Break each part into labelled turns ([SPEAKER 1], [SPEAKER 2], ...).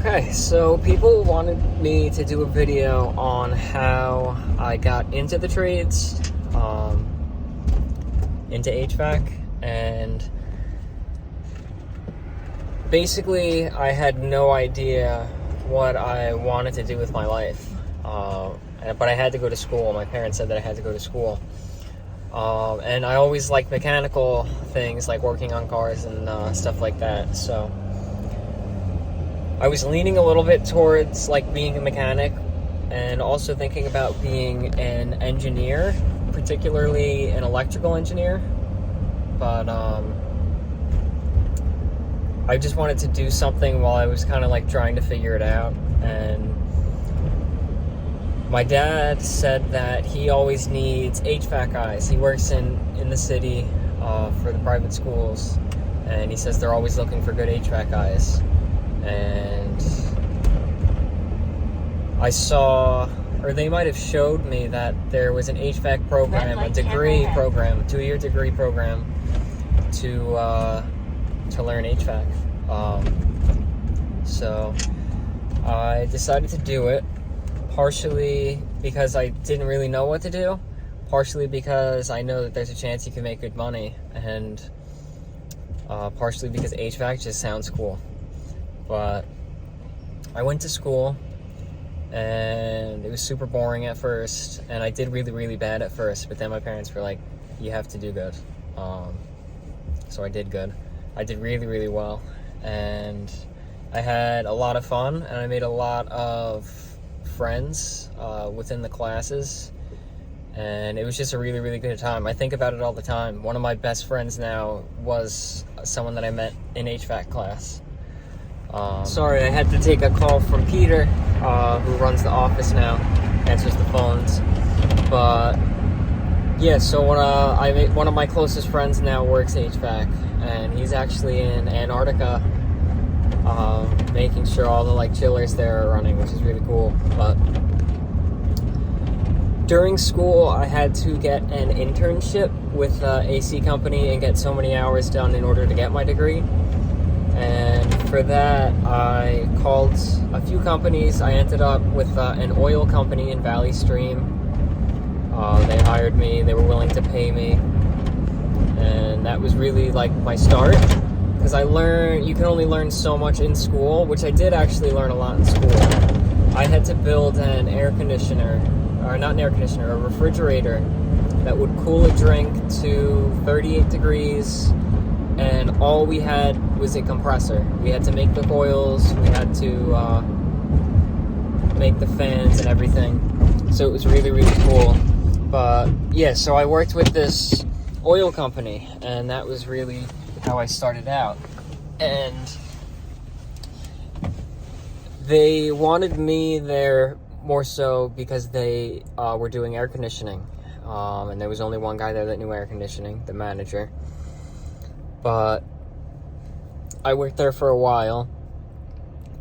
[SPEAKER 1] Okay, so people wanted me to do a video on how I got into the trades, into HVAC, and basically I had no idea what I wanted to do with my life, but I had to go to school. My parents said that I had to go to school, and I always liked mechanical things, like working on cars and stuff like that, so I was leaning a little bit towards like being a mechanic and also thinking about being an engineer, particularly an electrical engineer. But I just wanted to do something while I was kind of like trying to figure it out. And my dad said that he always needs HVAC guys. He works in the city for the private schools, and he says they're always looking for good HVAC guys. And I saw, or they might have showed me that there was an HVAC program, a degree program, a 2-year degree program to learn HVAC. So I decided to do it, partially because I didn't really know what to do, partially because I know that there's a chance you can make good money, and partially because HVAC just sounds cool. But I went to school, and it was super boring at first, and I did really, really bad at first, but then my parents were like, you have to do good. So I did good. I did really, really well, and I had a lot of fun, and I made a lot of friends within the classes, and it was just a really, really good time. I think about it all the time. One of my best friends now was someone that I met in HVAC class. Sorry, I had to take a call from Peter, who runs the office now, answers the phones. But yeah, so one of my closest friends now works HVAC, and he's actually in Antarctica, making sure all the like chillers there are running, which is really cool. But during school, I had to get an internship with an AC company and get so many hours done in order to get my degree. And for that, I called a few companies. I ended up with an oil company in Valley Stream. They hired me. They were willing to pay me. And that was really like my start. Because you can only learn so much in school, which I did actually learn a lot in school. I had to build a refrigerator that would cool a drink to 38 degrees. And all we had was a compressor. We had to make the coils, we had to make the fans and everything. So it was really, really cool. But yeah, so I worked with this oil company, and that was really how I started out. And they wanted me there more so because they were doing air conditioning. And there was only one guy there that knew air conditioning, the manager. But I worked there for a while,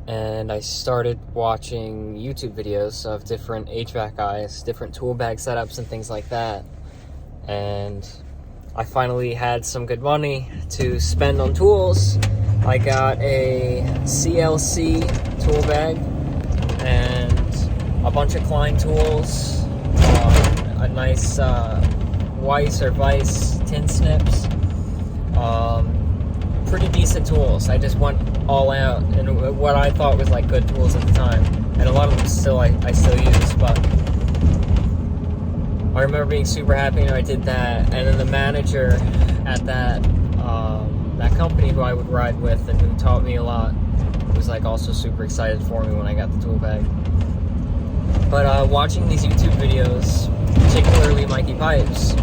[SPEAKER 1] and I started watching YouTube videos of different HVAC guys, different tool bag setups and things like that. And I finally had some good money to spend on tools. I got a CLC tool bag and a bunch of Klein tools, a nice Weiss or Vice tin snips. Pretty decent tools. I just went all out in what I thought was like good tools at the time, and a lot of them I still use. But I remember being super happy when I did that, and then the manager at that company who I would ride with and who taught me a lot was like also super excited for me when I got the tool bag. But watching these YouTube videos, particularly Mikey Pipes,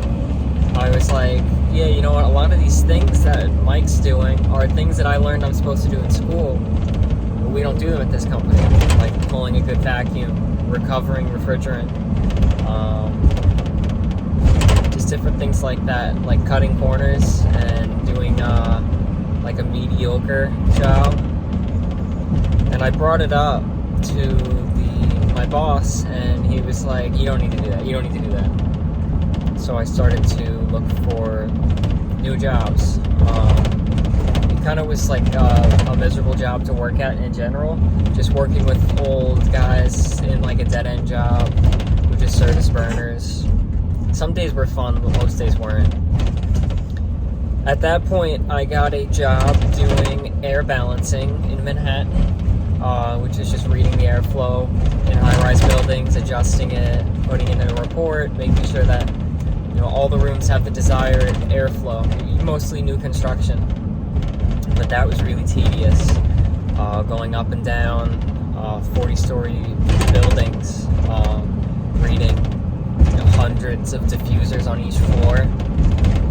[SPEAKER 1] I was like, yeah, you know what, a lot of these things that Mike's doing are things that I learned I'm supposed to do in school, but we don't do them at this company, like pulling a good vacuum, recovering refrigerant, just different things like that, like cutting corners and doing like a mediocre job. And I brought it up to my boss, and he was like, you don't need to do that, you don't need to do that. So I started to look for new jobs, kind of was like a miserable job to work at in general. Just working with old guys in like a dead-end job with just service burners. Some days were fun, but most days weren't. At that point, I got a job doing air balancing in Manhattan, which is just reading the airflow in high-rise buildings, adjusting it, putting it in a report, making sure that all the rooms have the desired airflow. Mostly new construction, but that was really tedious. Going up and down 40-story buildings, reading hundreds of diffusers on each floor,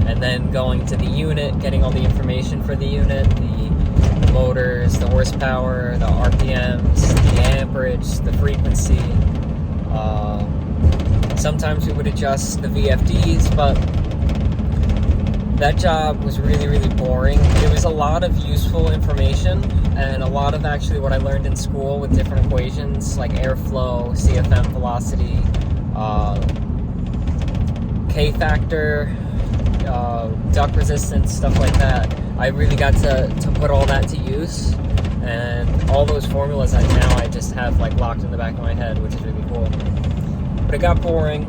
[SPEAKER 1] and then going to the unit, getting all the information for the unit, the motors, the horsepower, the RPMs, the amperage, the frequency. Sometimes we would adjust the VFDs, but that job was really, really boring. It was a lot of useful information and a lot of actually what I learned in school with different equations like airflow, CFM velocity, K factor, duct resistance, stuff like that. I really got to put all that to use, and all those formulas that now I just have like locked in the back of my head, which is really cool. But it got boring,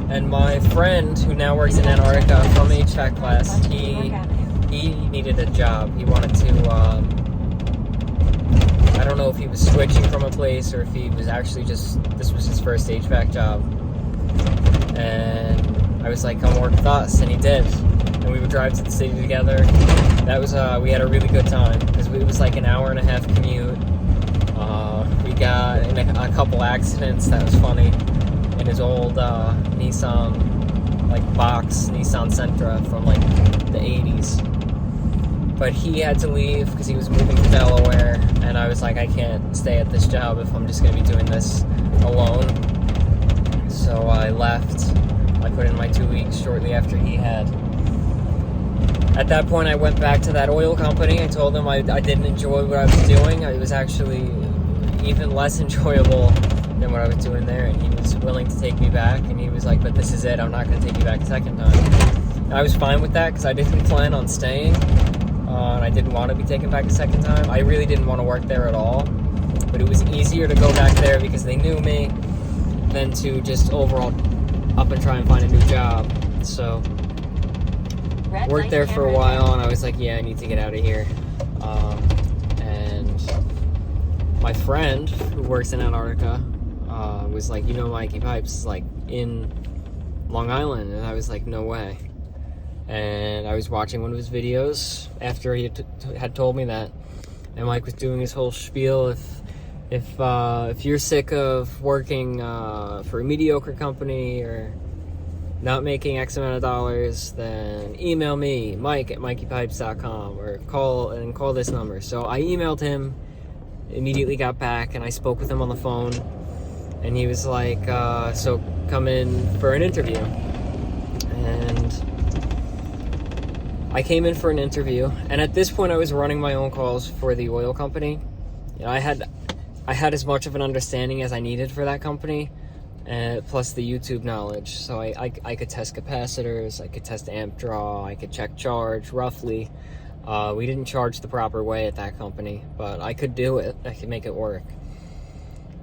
[SPEAKER 1] and my friend who now works in Antarctica from HVAC class, he needed a job. He wanted to, I don't know if he was switching from a place or if he was actually just, this was his first HVAC job. And I was like, come work with us, and he did. And we would drive to the city together. That was, we had a really good time, because it was like an hour-and-a-half commute. We got in a couple accidents, that was funny. In his old Nissan, like box Nissan Sentra from like the 80s. But he had to leave because he was moving to Delaware, and I was like, I can't stay at this job if I'm just going to be doing this alone. So I left. I put in my 2 weeks shortly after he had. At that point, I went back to that oil company. I told them I didn't enjoy what I was doing. It was actually even less enjoyable than what I was doing there, and he was willing to take me back, and he was like, but this is it, I'm not going to take you back a second time. And I was fine with that, because I didn't plan on staying, and I didn't want to be taken back a second time. I really didn't want to work there at all, but it was easier to go back there because they knew me than to just overall up and try and find a new job. So worked there for a while, and I was like, yeah, I need to get out of here. And my friend who works in Antarctica was like, Mikey Pipes, like, in Long Island, and I was like, no way. And I was watching one of his videos after he had told me that, and Mike was doing his whole spiel, if you're sick of working for a mediocre company or not making X amount of dollars, then email me, Mike at MikeyPipes.com, or call this number. So I emailed him, immediately got back, and I spoke with him on the phone, and he was like, so come in for an interview. And I came in for an interview, and at this point I was running my own calls for the oil company. I had as much of an understanding as I needed for that company, plus the YouTube knowledge. So I could test capacitors, I could test amp draw, I could check charge roughly. We didn't charge the proper way at that company, but I could do it. I could make it work.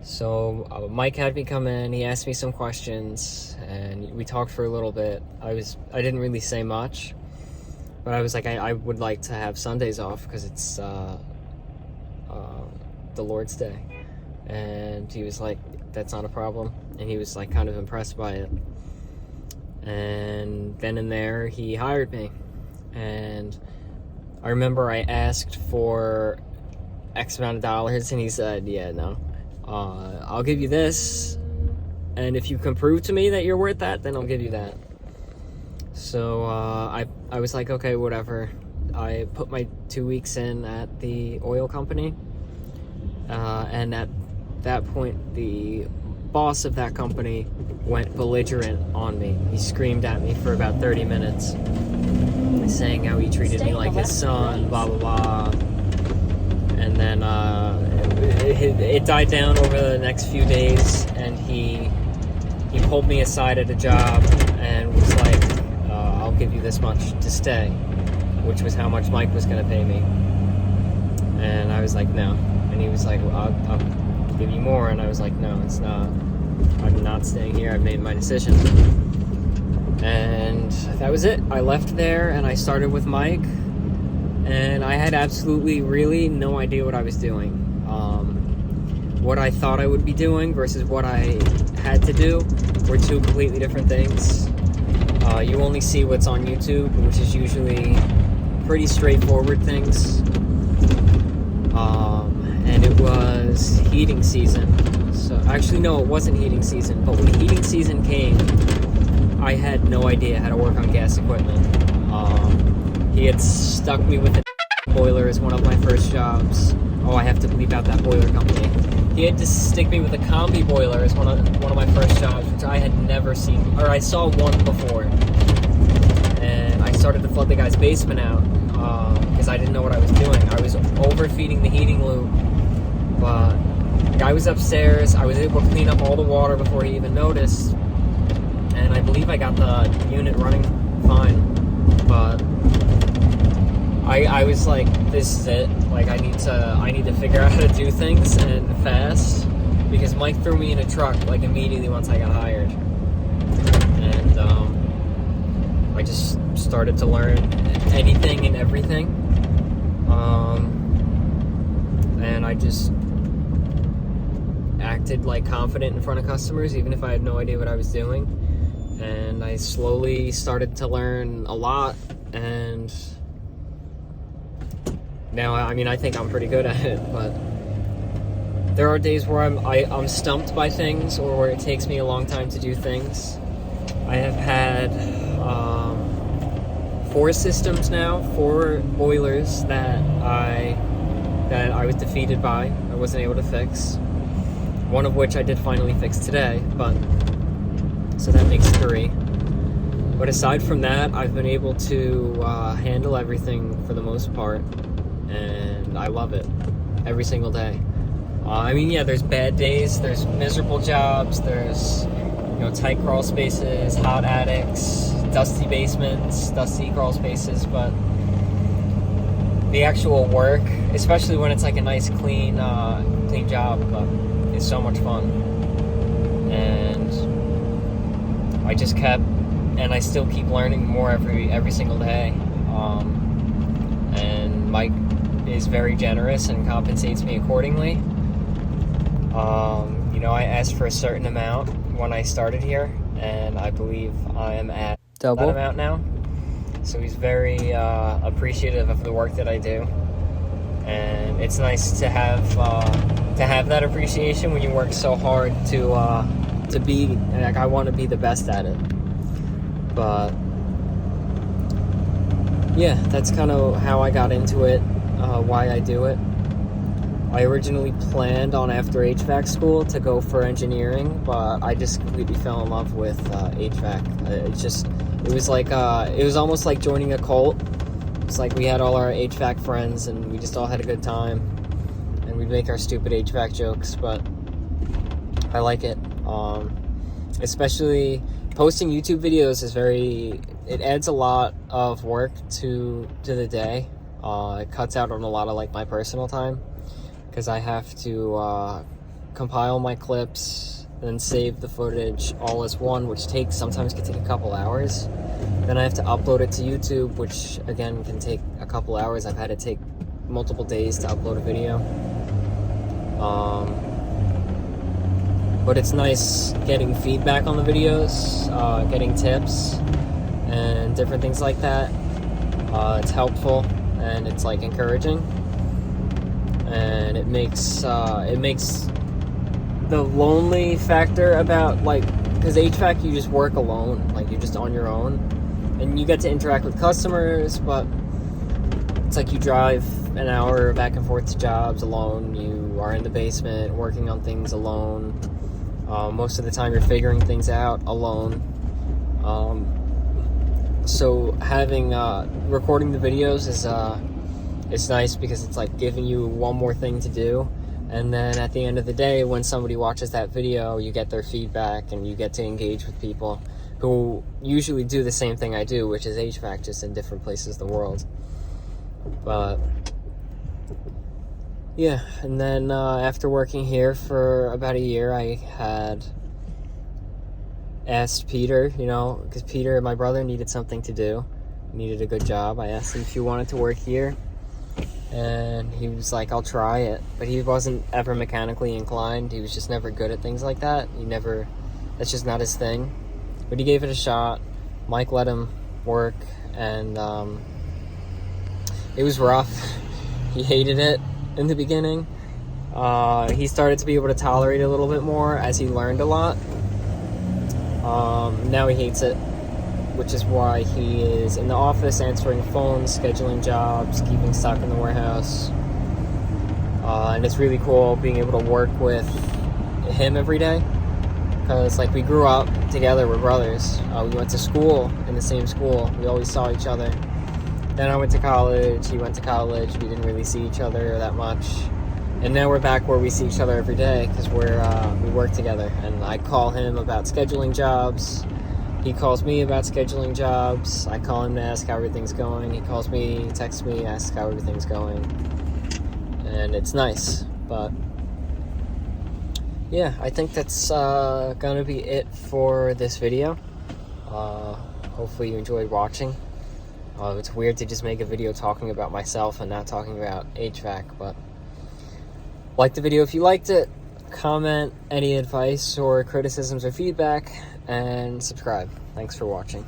[SPEAKER 1] So Mike had me come in, he asked me some questions, and we talked for a little bit. I didn't really say much, but I was like, I would like to have Sundays off because it's the Lord's Day. And he was like, that's not a problem. And he was like kind of impressed by it. And then and there, he hired me. And I remember I asked for X amount of dollars, and he said, yeah, no. I'll give you this, and if you can prove to me that you're worth that, then I'll give you that. So I was like, okay, whatever. I put my 2 weeks in at the oil company, and at that point, the boss of that company went belligerent on me. He screamed at me for about 30 minutes, saying how he treated me like his son, blah, blah, blah. And then it died down over the next few days, and he pulled me aside at a job and was like, I'll give you this much to stay. which was how much Mike was going to pay me. And I was like, no. And he was like, well, I'll give you more. And I was like, no, it's not. I'm not staying here. I've made my decision. And that was it. I left there and I started with Mike. And I had absolutely, really no idea what I was doing. What I thought I would be doing versus what I had to do were two completely different things. You only see what's on YouTube, which is usually pretty straightforward things. And it was heating season. So actually, no, it wasn't heating season. But when heating season came, I had no idea how to work on gas equipment. He had stuck me with a boiler as one of my first jobs. Oh, I have to bleep out that boiler company. He had to stick me with a combi boiler as one of my first jobs, which I had never seen, or I saw one before. And I started to flood the guy's basement out because I didn't know what I was doing. I was overfeeding the heating loop, but the guy was upstairs. I was able to clean up all the water before he even noticed, and I believe I got the unit running fine. But I was like, this is it. Like, I need to figure out how to do things, and fast, because Mike threw me in a truck like immediately once I got hired. And I just started to learn anything and everything. And I just acted like confident in front of customers, even if I had no idea what I was doing. And I slowly started to learn a lot, and now, I mean, I think I'm pretty good at it, but there are days where I'm stumped by things, or where it takes me a long time to do things. I have had 4 systems now, 4 boilers that I was defeated by. I wasn't able to fix. One of which I did finally fix today, but so that makes 3. But aside from that, I've been able to handle everything for the most part. And I love it every single day. I mean, yeah, there's bad days, there's miserable jobs, there's, tight crawl spaces, hot attics, dusty basements, dusty crawl spaces, but the actual work, especially when it's like a nice, clean job, is so much fun. And I just kept, and I still keep learning more every single day. And Mike is very generous and compensates me accordingly. I asked for a certain amount when I started here, and I believe I am at double that amount now. So he's very appreciative of the work that I do, and it's nice to have that appreciation when you work so hard to be, like, I want to be the best at it. But yeah, that's kind of how I got into it, why I do it. I originally planned on after HVAC school to go for engineering, but I just completely fell in love with HVAC. It was almost like joining a cult. It's like we had all our HVAC friends and we just all had a good time, and we'd make our stupid HVAC jokes, but I like it. Especially posting YouTube videos it adds a lot of work to the day. It cuts out on a lot of like my personal time, because I have to compile my clips, then save the footage all as one, which sometimes can take a couple hours. Then I have to upload it to YouTube, which again can take a couple hours. I've had to take multiple days to upload a video. But it's nice getting feedback on the videos, getting tips, and different things like that. It's helpful, and it's like encouraging. And it makes the lonely factor about, like, because HVAC, you just work alone, like you're just on your own, and you get to interact with customers, but it's like you drive an hour back and forth to jobs alone. You are in the basement working on things alone. Most of the time you're figuring things out alone. So having recording the videos is it's nice, because it's like giving you one more thing to do, and then at the end of the day, when somebody watches that video, you get their feedback and you get to engage with people who usually do the same thing I do, which is HVAC, just in different places of the world. But yeah, and then after working here for about a year, I had asked Peter, because Peter, my brother, needed something to do, needed a good job. I asked him if he wanted to work here, and he was like, I'll try it. But he wasn't ever mechanically inclined. He was just never good at things like that. That's just not his thing. But he gave it a shot. Mike let him work, and it was rough. He hated it in the beginning. He started to be able to tolerate it a little bit more as he learned a lot. Now he hates it, which is why he is in the office answering phones, scheduling jobs, keeping stock in the warehouse. And it's really cool being able to work with him every day, because we grew up together, we're brothers. We went to school in the same school. We always saw each other. Then I went to college, he went to college. We didn't really see each other that much. And now we're back where we see each other every day, because we work together. And I call him about scheduling jobs. He calls me about scheduling jobs. I call him to ask how everything's going. He calls me, texts me, asks how everything's going. And it's nice. But yeah, I think that's gonna be it for this video. Hopefully you enjoyed watching. It's weird to just make a video talking about myself and not talking about HVAC, but like the video if you liked it, comment any advice or criticisms or feedback, and subscribe. Thanks for watching.